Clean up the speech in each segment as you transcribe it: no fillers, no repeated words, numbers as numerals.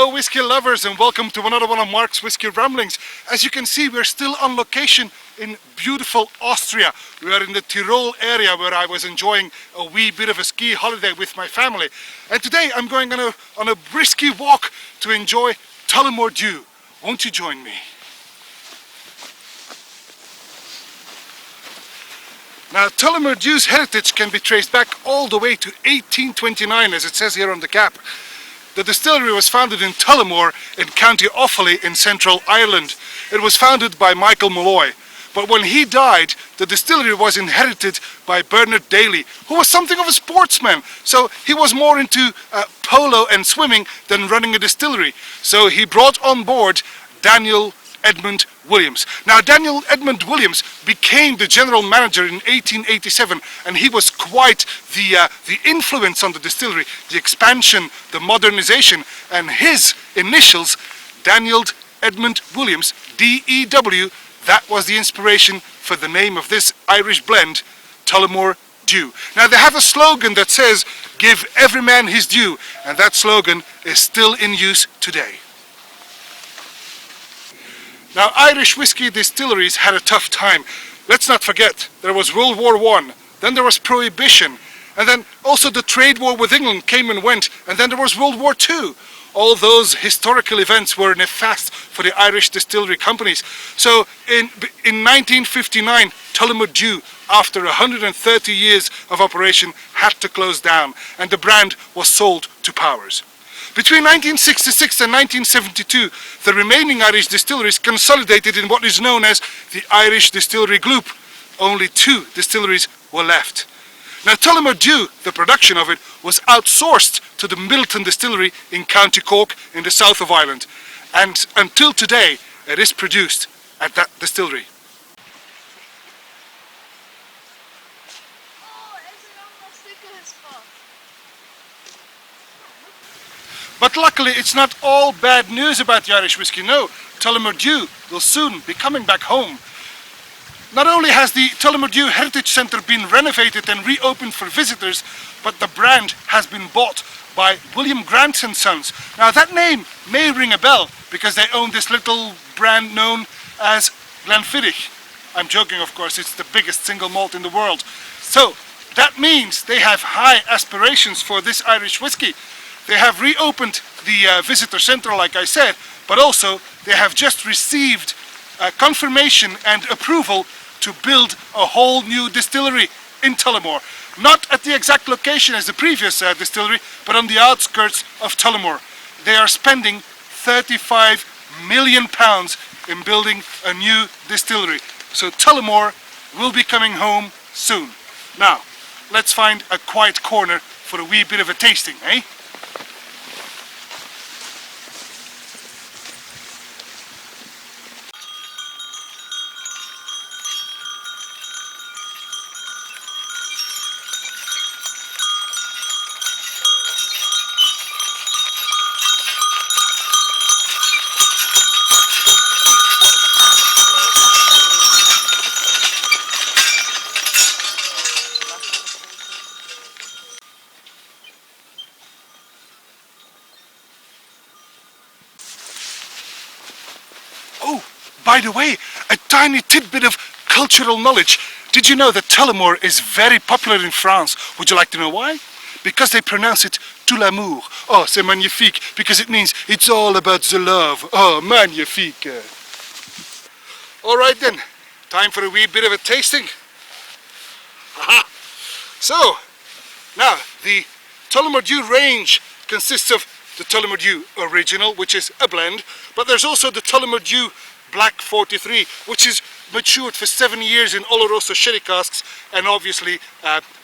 Hello whiskey lovers, and welcome to another one of Mark's Whiskey Ramblings. As you can see, we're still on location in beautiful Austria. We are in the Tyrol area where I was enjoying a wee bit of a ski holiday with my family. And today I'm going on a brisky walk to enjoy Tullamore Dew. Won't you join me? Now, Tullamore Dew's heritage can be traced back all the way to 1829, as it says here on the cap. The distillery was founded in Tullamore in County Offaly in Central Ireland. It was founded by Michael Malloy. But when he died, the distillery was inherited by Bernard Daly, who was something of a sportsman. So he was more into polo and swimming than running a distillery. So he brought on board Daniel Edmund Williams. Now, Daniel Edmund Williams became the general manager in 1887, and he was quite the influence on the distillery, the expansion, the modernization, and his initials, Daniel Edmund Williams, D-E-W, that was the inspiration for the name of this Irish blend, Tullamore Dew. Now, they have a slogan that says, "Give every man his due," and that slogan is still in use today. Now, Irish whiskey distilleries had a tough time. Let's not forget, there was World War I, then there was Prohibition, and then also the trade war with England came and went, and then there was World War II. All those historical events were nefast for the Irish distillery companies. So in 1959, Tullamore Dew, after 130 years of operation, had to close down, and the brand was sold to Powers. Between 1966 and 1972, the remaining Irish distilleries consolidated in what is known as the Irish Distillery Group. Only 2 distilleries were left. Now, Tullamore Dew, the production of it, was outsourced to the Middleton Distillery in County Cork in the south of Ireland. And until today, it is produced at that distillery. But luckily, it's not all bad news about the Irish whiskey. No, Tullamore Dew will soon be coming back home. Not only has the Tullamore Dew Heritage Centre been renovated and reopened for visitors, but the brand has been bought by William Grant & Sons. Now, that name may ring a bell because they own this little brand known as Glenfiddich. I'm joking, of course, it's the biggest single malt in the world. So that means they have high aspirations for this Irish whiskey. They have reopened the visitor centre, like I said, but also they have just received confirmation and approval to build a whole new distillery in Tullamore. Not at the exact location as the previous distillery, but on the outskirts of Tullamore. They are spending £35 million in building a new distillery. So Tullamore will be coming home soon. Now, let's find a quiet corner for a wee bit of a tasting, eh? Oh, by the way, a tiny tidbit of cultural knowledge. Did you know that Tullamore is very popular in France? Would you like to know why? Because they pronounce it Tullamore. Oh, c'est magnifique, because it means it's all about the love. Oh, magnifique. All right then, time for a wee bit of a tasting. Aha! So, now the Tullamore Dew range consists of the Tullamore Dew Original, which is a blend, but there's also the Tullamore Dew Black 43, which is matured for 7 years in Oloroso sherry casks and obviously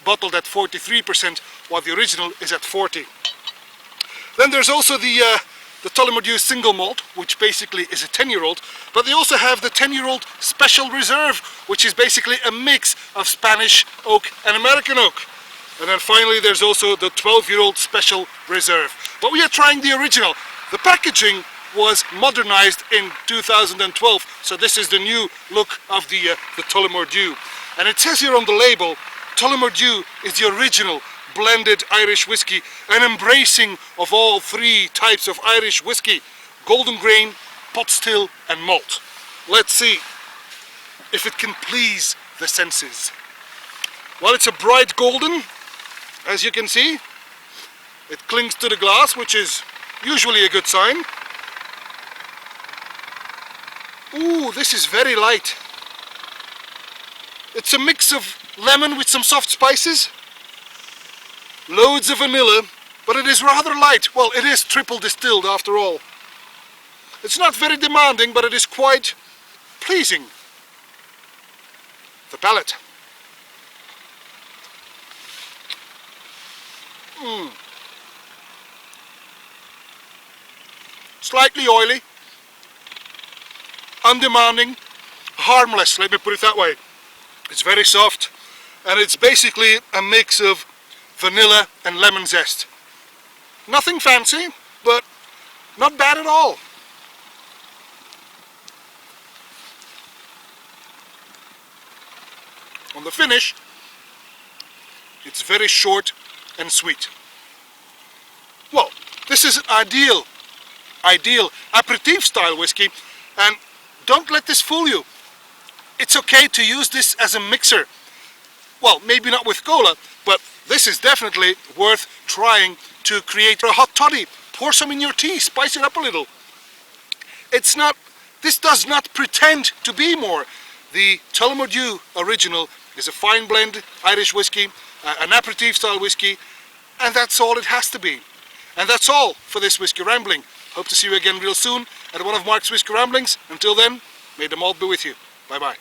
bottled at 43%, while the original is at 40. Then there's also the Tullamore Dew Single Malt, which basically is a 10-year-old, but they also have the 10-year-old Special Reserve, which is basically a mix of Spanish oak and American oak. And then finally there's also the 12-year-old Special Reserve. But we are trying the original. The packaging was modernized in 2012, so this is the new look of the Tullamore Dew. And it says here on the label, Tullamore Dew is the original blended Irish whiskey, an embracing of all three types of Irish whiskey: golden grain, pot still and malt. Let's see if it can please the senses. Well, it's a bright golden, as you can see. It clings to the glass, which is usually a good sign. Ooh, this is very light. It's a mix of lemon with some soft spices, loads of vanilla, but it is rather light. Well, it is triple distilled after all. It's not very demanding, but it is quite pleasing. The palate. Slightly oily, undemanding, harmless, let me put it that way. It's very soft, and it's basically a mix of vanilla and lemon zest. Nothing fancy, but not bad at all. On the finish, it's very short and sweet. Well, this is an ideal aperitif style whiskey, and don't let this fool you. It's okay to use this as a mixer. Well, maybe not with cola, but this is definitely worth trying to create a hot toddy. Pour some in your tea, spice it up a little. This does not pretend to be more. The Tullamore Dew original is a fine blend Irish whiskey, an aperitif style whiskey, and that's all it has to be. And that's all for this Whiskey Rambling. Hope to see you again real soon at one of Mark's Whiskey Ramblings. Until then, may the malt be with you. Bye bye.